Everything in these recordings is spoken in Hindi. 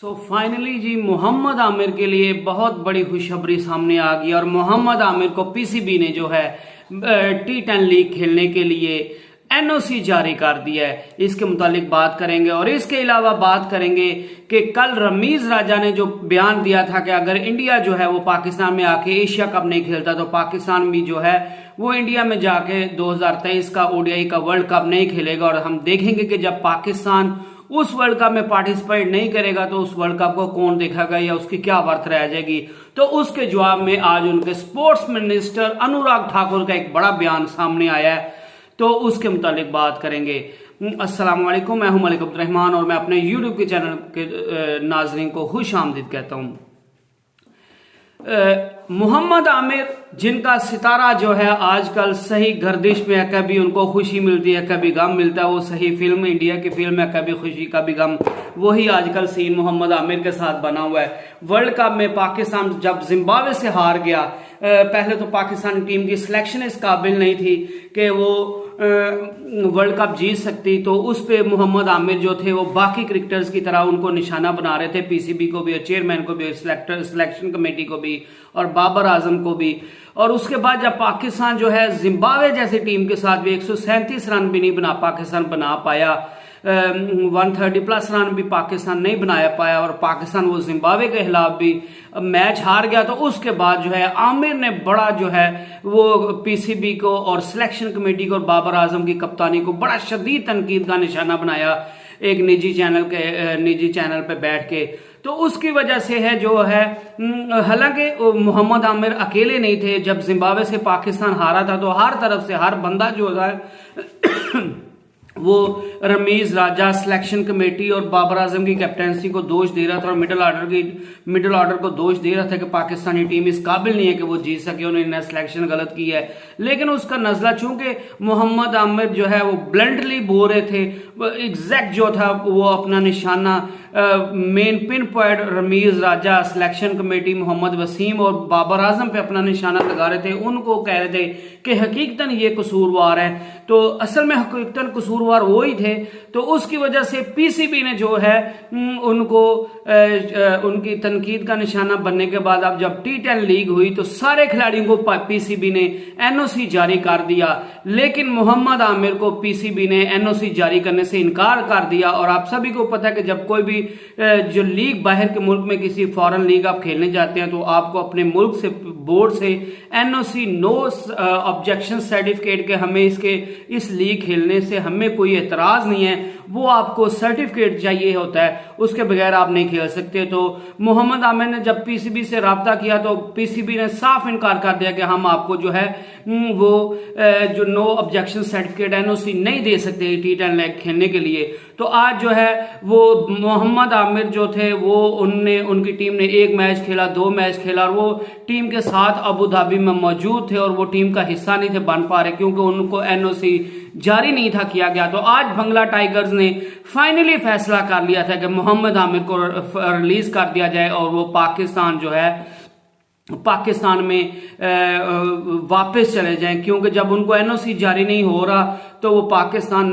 फाइनली जी मोहम्मद आमिर के लिए बहुत बड़ी खुशखबरी सामने आ गई और मोहम्मद आमिर को पीसीबी ने जो है T10 लीग खेलने के लिए एनओसी जारी कर दिया है। इसके मुतालिक बात करेंगे और इसके अलावा बात करेंगे कि कल रमीज राजा ने जो बयान दिया था कि अगर इंडिया जो है वो पाकिस्तान में आके एशिया कप नहीं खेलता तो पाकिस्तान भी जो है वो इंडिया में जाके 2023 का ओडीआई का वर्ल्ड कप नहीं खेलेगा। और हम देखेंगे कि जब पाकिस्तान उस वर्ल्ड कप में पार्टिसिपेट नहीं करेगा तो उस वर्ल्ड कप को कौन देखेगा या उसकी क्या वर्थ रह जाएगी। तो उसके जवाब में आज उनके स्पोर्ट्स मिनिस्टर अनुराग ठाकुर का एक बड़ा बयान सामने आया है, तो उसके मुतालिक बात करेंगे। अस्सलाम वालेकुम, मैं हूं मलिक अब्दुर्रहमान और मैं अपने यूट्यूब के चैनल के नाजरीन को खुश आमदीद कहता हूं। मोहम्मद आमिर जिनका सितारा जो है आजकल सही गर्दिश में है, कभी उनको खुशी मिलती है कभी गम मिलता है, वो सही फिल्म इंडिया की फिल्म है, कभी खुशी कभी गम, वही आजकल सीन मोहम्मद आमिर के साथ बना हुआ है। वर्ल्ड कप में पाकिस्तान जब जिम्बाब्वे से हार गया, पहले तो पाकिस्तान टीम की सिलेक्शन इस काबिल नहीं थी कि वो वर्ल्ड कप जीत सकती, तो उस पे मोहम्मद आमिर जो थे वो बाकी क्रिकेटर्स की तरह उनको निशाना बना रहे थे, पीसीबी को भी और चेयरमैन को भी, सिलेक्शन कमेटी को भी और बाबर आजम को भी। और उसके बाद जब पाकिस्तान जो है जिम्बाब्वे जैसी टीम के साथ भी 137 रन भी नहीं पाकिस्तान बना पाया, 130 प्लस रन भी पाकिस्तान नहीं बनाया पाया और पाकिस्तान वो जिम्बाब्वे के खिलाफ भी मैच हार गया। तो उसके बाद जो है आमिर ने बड़ा जो है वो पीसीबी को और सिलेक्शन कमेटी को और बाबर आजम की कप्तानी को बड़ा शदीद तनकीद का निशाना बनाया एक निजी चैनल पे बैठ के। तो उसकी वजह से है जो है, हालांकि मोहम्मद आमिर अकेले नहीं थे, जब जिम्बाब्वे से पाकिस्तान हारा था तो हर तरफ से हर बंदा जो है वो रमीज राजा, सिलेक्शन कमेटी और बाबर आजम की कैप्टेंसी को दोष दे रहा था और मिडिल ऑर्डर को दोष दे रहा था कि पाकिस्तानी टीम इस काबिल नहीं है कि वो जीत सके, उन्होंने सिलेक्शन गलत की है। लेकिन उसका नजला चूंकि मोहम्मद आमिर जो है वो ब्लंटली बोल रहे थे, एग्जैक्ट जो था वो अपना निशाना मेन पिन पॉइंट रमीज राजा, सिलेक्शन कमेटी मोहम्मद वसीम और बाबर आजम पे अपना निशाना लगा रहे थे, उनको कह रहे थे कि हकीकतन ये कसूरवार है, तो असल में हकीकतन कसूरवार वो ही थे। तो उसकी वजह से पीसीबी ने जो है उनको उनकी तनकीद का निशाना बनने के बाद अब जब T10 लीग हुई तो सारे खिलाड़ियों को पीसीबी ने एनओसी जारी कर दिया, लेकिन मोहम्मद आमिर को पीसीबी ने एनओसी जारी करने से इनकार कर दिया। और आप सभी को पता है कि जब कोई भी जो लीग बाहर के मुल्क में किसी फॉरेन लीग आप खेलने जाते हैं तो आपको अपने मुल्क से बोर्ड से एनओसी नो ऑब्जेक्शन सर्टिफिकेट के हमें इस लीग खेलने से हमें कोई एतराज नहीं है, वो आपको सर्टिफिकेट चाहिए होता है, उसके बगैर आप नहीं खेल सकते। तो मोहम्मद आमिर ने जब पीसीबी से राब्ता किया तो पीसीबी ने साफ इनकार कर दिया कि हम आपको जो है वो जो नो ऑब्जेक्शन सर्टिफिकेट एनओसी नहीं दे सकते T10 लीग खेलने के लिए। तो आज जो है वो मोहम्मद आमिर जो थे वो उनकी टीम ने 1 मैच खेला, 2 मैच खेला और वो टीम के साथ अबू धाबी में मौजूद थे और वो टीम का हिस्सा नहीं थे बन पा रहे क्योंकि उनको एनओसी जारी नहीं था किया गया। तो आज बंगला टाइगर्स ने फाइनली फैसला कर लिया था कि मोहम्मद आमिर को रिलीज कर दिया जाए और वो पाकिस्तान में वापस चले जाएं, क्योंकि जब उनको एनओसी जारी नहीं हो रहा तो वो पाकिस्तान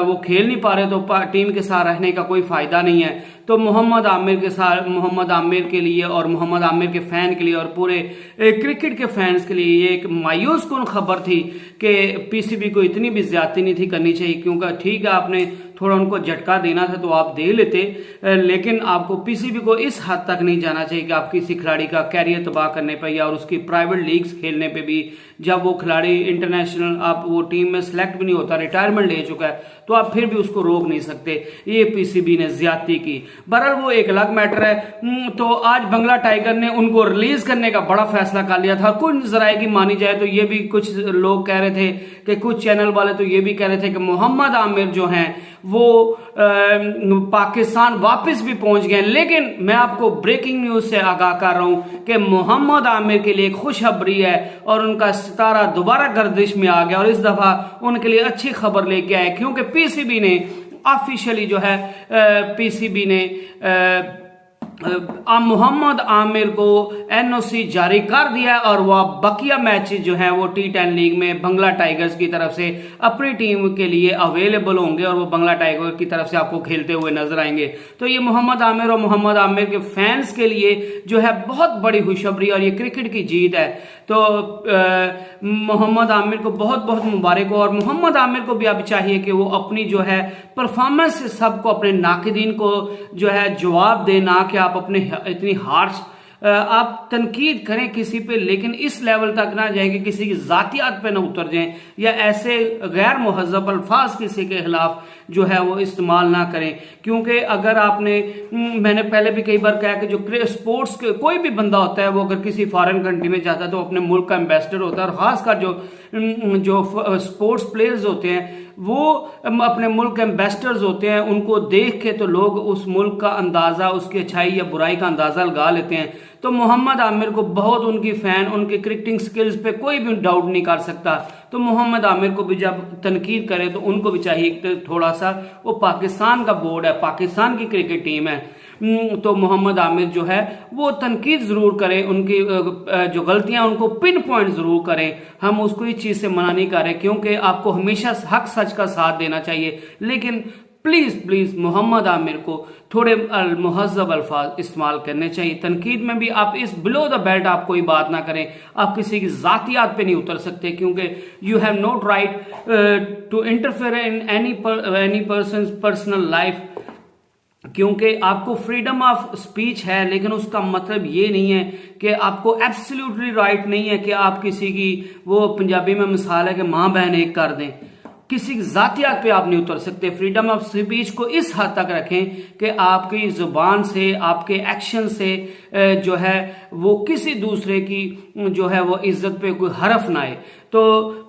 वो खेल नहीं पा रहे, तो टीम के साथ रहने का कोई फायदा नहीं है। तो मोहम्मद आमिर के लिए और मोहम्मद आमिर के फैन के लिए और पूरे क्रिकेट के फैंस के लिए ये एक मायूस कुन खबर थी कि पीसीबी को इतनी भी ज्यादती नहीं थी करनी चाहिए, क्योंकि ठीक है आपने थोड़ा उनको झटका देना था तो आप दे लेते, लेकिन आपको पीसीबी को इस हद तक नहीं जाना चाहिए कि आप किसी खिलाड़ी का कैरियर तबाह करने पे या और उसकी प्राइवेट लीग्स खेलने पे भी, जब वो खिलाड़ी इंटरनेशनल आप वो टीम में सिलेक्ट भी नहीं होता, रिटायरमेंट ले चुका है, तो आप फिर भी उसको रोक नहीं सकते। ये पीसीबी ने ज्यादती की। बहरहाल वो एक अलग मैटर है। तो आज बंगला टाइगर ने उनको रिलीज करने का बड़ा फैसला कर लिया था। कुछ जराये की मानी जाए तो ये भी कुछ लोग कह रहे थे कि कुछ चैनल वाले तो ये भी कह रहे थे कि मोहम्मद आमिर जो हैं वो पाकिस्तान वापस भी पहुंच गए। लेकिन मैं आपको ब्रेकिंग न्यूज से आगाह कर रहा हूं कि मोहम्मद आमिर के लिए खुशखबरी है और उनका सितारा दोबारा गर्दिश में आ गया और इस दफा उनके लिए अच्छी खबर लेके आए, क्योंकि पीसीबी ने ऑफिशियली जो है पीसीबी ने मोहम्मद आमिर को एनओसी जारी कर दिया और वह बकिया मैचेस जो हैं वो T10 लीग में बंगला टाइगर्स की तरफ से अपनी टीम के लिए अवेलेबल होंगे और वो बंगला टाइगर की तरफ से आपको खेलते हुए नजर आएंगे। तो ये मोहम्मद आमिर और मोहम्मद आमिर के फैंस के लिए जो है बहुत बड़ी खुशखबरी और ये क्रिकेट की जीत है। तो मोहम्मद आमिर को बहुत बहुत मुबारक हो और मोहम्मद आमिर को भी अब चाहिए कि वो अपनी जो है परफॉर्मेंस से सबको, अपने नाकिदीन को जो है जवाब दे, ना कि आप अपने इतनी हार्श आप तनकीद करें किसी पे, लेकिन इस लेवल तक ना जाए कि किसी की जातियात पे ना उतर जाएं या ऐसे गैर मुहज़्ज़ब अल्फाज किसी के खिलाफ जो है वो इस्तेमाल ना करें। क्योंकि अगर आपने, मैंने पहले भी कई बार कहा कि जो स्पोर्ट्स के कोई भी बंदा होता है वो अगर किसी फॉरेन कंट्री में जाता है तो अपने मुल्क का एम्बेसडर होता है, और खासकर जो स्पोर्ट्स प्लेयर्स होते हैं वो अपने मुल्क के एम्बेसडर्स होते हैं, उनको देख के तो लोग उस मुल्क का अंदाजा, उसकी अच्छाई या बुराई का अंदाजा लगा लेते हैं। तो मोहम्मद आमिर को बहुत उनकी फैन, उनकी क्रिकेटिंग स्किल्स पे कोई भी डाउट नहीं कर सकता। तो मोहम्मद आमिर को भी जब तनकीद करे तो उनको भी चाहिए कि थोड़ा सा, वो पाकिस्तान का बोर्ड है, पाकिस्तान की क्रिकेट टीम है, तो मोहम्मद आमिर जो है वो तनकीद जरूर करें, उनकी जो गलतियां उनको पिन पॉइंट जरूर करें। हम उसको इस चीज से मना नहीं कर रहे, क्योंकि आपको हमेशा हक सच का साथ देना चाहिए, लेकिन प्लीज प्लीज मोहम्मद आमिर को थोड़े मुहज़्ज़ब अल्फाज इस्तेमाल करने चाहिए। तनकीद में भी आप इस बिलो द बेल्ट आप कोई बात ना करें, आप किसी की जातियात पे नहीं उतर सकते, क्योंकि you have not right to interfere in any personal life. क्योंकि आपको फ्रीडम ऑफ स्पीच है, लेकिन उसका मतलब ये नहीं है कि आपको एब्सोल्युटली राइट नहीं है कि आप किसी की, वो पंजाबी में मिसाल है कि मां बहन एक कर दें, किसी जातियात पे आप नहीं उतर सकते। फ्रीडम ऑफ स्पीच को इस हद तक रखें कि आपकी जुबान से, आपके एक्शन से जो है वो किसी दूसरे की जो है वो इज्जत पे कोई हरफ ना आए। तो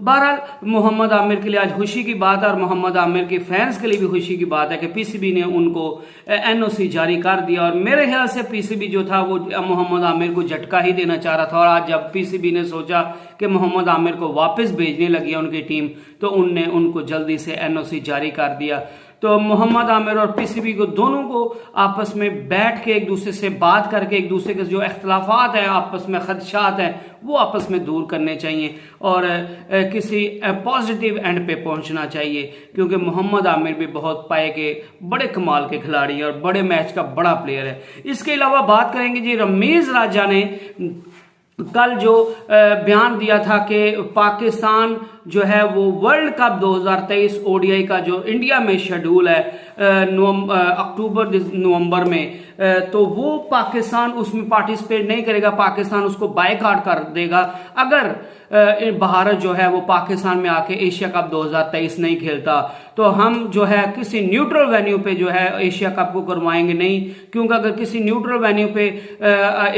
बहरहाल मोहम्मद आमिर के लिए आज खुशी की बात है, और मोहम्मद आमिर के फैंस के लिए भी खुशी की बात है कि पीसीबी ने उनको एनओसी जारी कर दिया। और मेरे ख्याल से पीसीबी जो था वो मोहम्मद आमिर को झटका ही देना चाह रहा था, और आज जब पीसीबी ने सोचा कि मोहम्मद आमिर को वापस भेजने लगी है उनकी टीम, तो उनने उनको जल्दी से एनओसी जारी कर दिया। तो मोहम्मद आमिर और पीसीबी को दोनों को आपस में बैठ के एक दूसरे से बात करके, एक दूसरे के जो इख्तलाफात हैं, आपस में खदशात हैं, वो आपस में दूर करने चाहिए और किसी पॉजिटिव एंड पे पहुंचना चाहिए। क्योंकि मोहम्मद आमिर भी बहुत पाए के बड़े कमाल के खिलाड़ी हैं और बड़े मैच का बड़ा प्लेयर है। इसके अलावा बात करेंगे जी, रमीज राजा ने कल जो बयान दिया था कि पाकिस्तान जो है वो वर्ल्ड कप 2023 ओडीआई का जो इंडिया में शेड्यूल है अक्टूबर नवंबर में, तो वो पाकिस्तान उसमें पार्टिसिपेट नहीं करेगा, पाकिस्तान उसको बायकॉट कर देगा अगर भारत जो है वो पाकिस्तान में आके एशिया कप 2023 नहीं खेलता। तो हम जो है किसी न्यूट्रल वेन्यू पे जो है एशिया कप को करवाएंगे नहीं, क्योंकि अगर किसी न्यूट्रल वेन्यू पे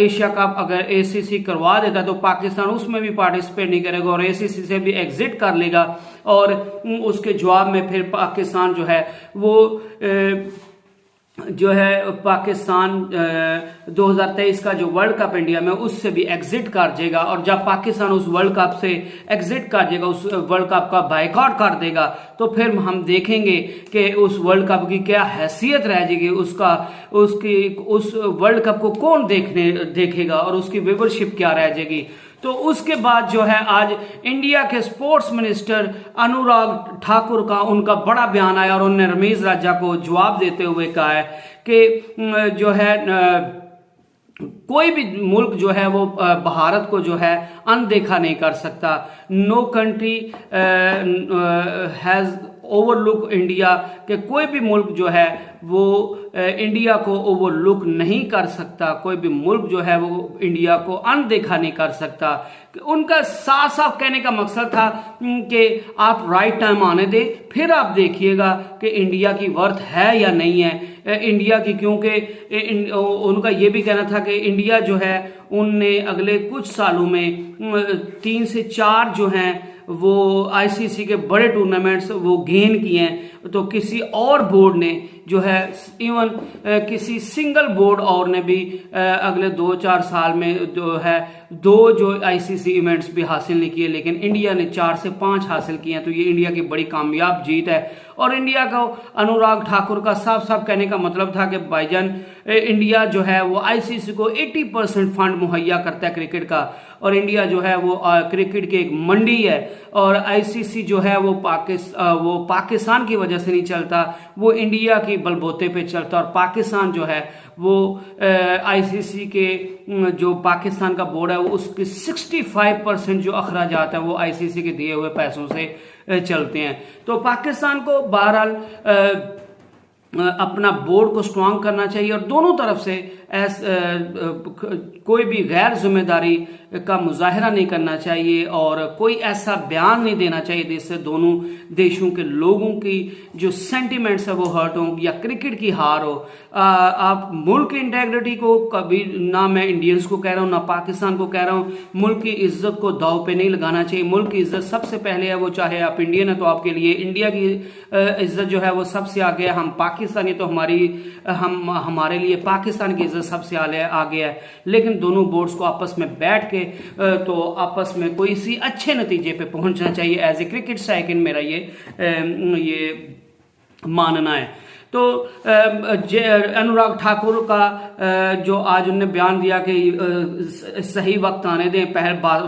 एशिया कप अगर एसीसी करवा देता तो पाकिस्तान उसमें भी पार्टिसिपेट नहीं करेगा और एसीसी से भी एग्जिट कर लेगा, और उसके जवाब में फिर पाकिस्तान जो है वो पाकिस्तान 2023 का जो वर्ल्ड कप इंडिया में उससे भी एग्जिट कर जाएगा। और जब पाकिस्तान उस वर्ल्ड कप से एग्जिट कर जाएगा, उस वर्ल्ड कप का बायकॉट कर देगा, तो फिर हम देखेंगे कि उस वर्ल्ड कप की क्या हैसियत रह जाएगी, उस वर्ल्ड कप को कौन देखेगा और उसकी व्यूवरशिप क्या रह जाएगी। तो उसके बाद जो है आज इंडिया के स्पोर्ट्स मिनिस्टर अनुराग ठाकुर का उनका बड़ा बयान आया और उन्होंने रमीज राजा को जवाब देते हुए कहा है कि जो है कोई भी मुल्क जो है वो भारत को जो है अनदेखा नहीं कर सकता। No country has overlook India, कि कोई भी मुल्क जो है वो इंडिया को ओवरलुक नहीं कर सकता, कोई भी मुल्क जो है वो इंडिया को अनदेखा नहीं कर सकता। उनका साफ साफ कहने का मकसद था कि आप राइट टाइम आने दें, फिर आप देखिएगा कि इंडिया की वर्थ है या नहीं है इंडिया की। क्योंकि उनका ये भी कहना था कि इंडिया जो है उनने अगले कुछ सालों में 3 से 4 जो हैं वो आईसीसी के बड़े टूर्नामेंट्स वो गेन किए हैं, तो किसी और बोर्ड ने जो है, इवन किसी सिंगल बोर्ड और ने भी अगले 2-4 साल में जो है 2 जो आईसीसी इवेंट्स भी हासिल नहीं किए, लेकिन इंडिया ने 4 से 5 हासिल किए हैं। तो ये इंडिया की बड़ी कामयाब जीत है और इंडिया को अनुराग ठाकुर का साफ साफ कहने का मतलब था कि भाईजान इंडिया जो है वो आईसीसी को 80% फंड मुहैया करता है क्रिकेट का, और इंडिया जो है वो क्रिकेट की एक मंडी है, और आईसीसी जो है वो पाकिस्तान की वजह से नहीं चलता, वो इंडिया की बलबूते पे चलता। और पाकिस्तान जो है वो आईसीसी के जो पाकिस्तान का बोर्ड है वो उसके 65% जो अखराजात है वो आईसीसी के दिए हुए पैसों से चलते हैं। तो पाकिस्तान को बहरहाल अपना बोर्ड को स्ट्रांग करना चाहिए, और दोनों तरफ से कोई भी गैर जिम्मेदारी का मुजाहरा नहीं करना चाहिए, और कोई ऐसा बयान नहीं देना चाहिए जिससे दोनों देशों के लोगों की जो सेंटिमेंट्स है वो हर्ट हो या क्रिकेट की हार हो। आप मुल्क की इंटेग्रिटी को कभी, ना मैं इंडियंस को कह रहा हूं ना पाकिस्तान को कह रहा हूं, मुल्क की इज्जत को दांव पे नहीं लगाना चाहिए। मुल्क की इज्जत सबसे पहले है, वो चाहे आप इंडियन है तो आपके लिए इंडिया की इज्जत जो है वो सबसे आगे है। हम पाकिस्तानी तो हमारे लिए पाकिस्तान की इज्जत सबसे आगे है। लेकिन दोनों बोर्ड्स को आपस में बैठ के तो आपस में कोई सी अच्छे नतीजे पे पहुंचना चाहिए। एज ए क्रिकेट साइकिन मेरा ये मानना है। तो अनुराग ठाकुर का जो आज उन्होंने बयान दिया कि सही वक्त आने दें,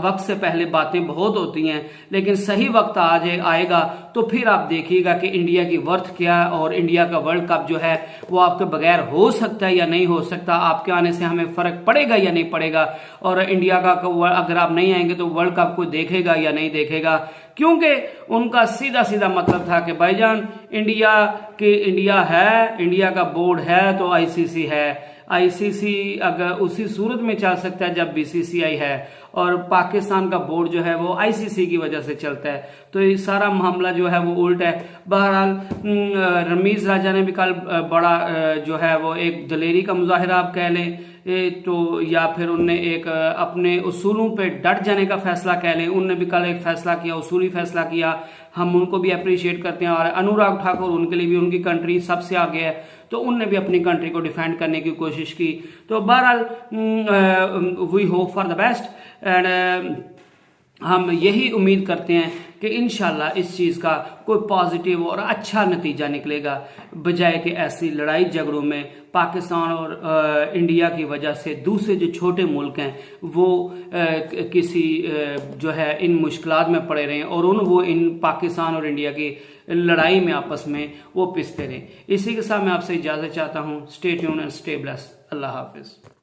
वक्त से पहले बातें बहुत होती हैं, लेकिन सही वक्त आएगा तो फिर आप देखिएगा कि इंडिया की वर्थ क्या है, और इंडिया का वर्ल्ड कप जो है वो आपके बगैर हो सकता है या नहीं हो सकता, आपके आने से हमें फर्क पड़ेगा या नहीं पड़ेगा, और इंडिया का अगर आप नहीं आएंगे तो वर्ल्ड कप को देखेगा या नहीं देखेगा। क्योंकि उनका सीधा सीधा मतलब था कि भाईजान इंडिया है, इंडिया का बोर्ड है तो आईसीसी है। आईसीसी अगर उसी सूरत में चल सकता है जब बीसीसीआई है, और पाकिस्तान का बोर्ड जो है वो आईसीसी की वजह से चलता है। तो ये सारा मामला जो है वो उल्ट है। बहरहाल रमीज राजा ने भी कल बड़ा जो है वो एक दलेरी का मुजाहिरा आप कह लें तो, या फिर उनने एक अपने उसूलों पे डट जाने का फैसला कह लें, उनने भी कल एक फैसला किया, उसूली फैसला किया, हम उनको भी अप्रिशिएट करते हैं। और अनुराग ठाकुर, उनके लिए भी उनकी कंट्री सबसे आगे है, तो उनने भी अपनी कंट्री को डिफेंड करने की कोशिश की। तो बहरहाल we hope for the best, and हम यही उम्मीद करते हैं कि इंशाल्लाह इस चीज़ का कोई पॉजिटिव और अच्छा नतीजा निकलेगा, बजाय कि ऐसी लड़ाई झगड़ों में पाकिस्तान और इंडिया की वजह से दूसरे जो छोटे मुल्क हैं वो किसी जो है इन मुश्किलात में पड़े रहें, और वो इन पाकिस्तान और इंडिया की लड़ाई में आपस में वो पिसते रहें। इसी के साथ मैं आपसे इजाज़त चाहता हूँ। Stay tuned and stay blessed. अल्लाह हाफिज़।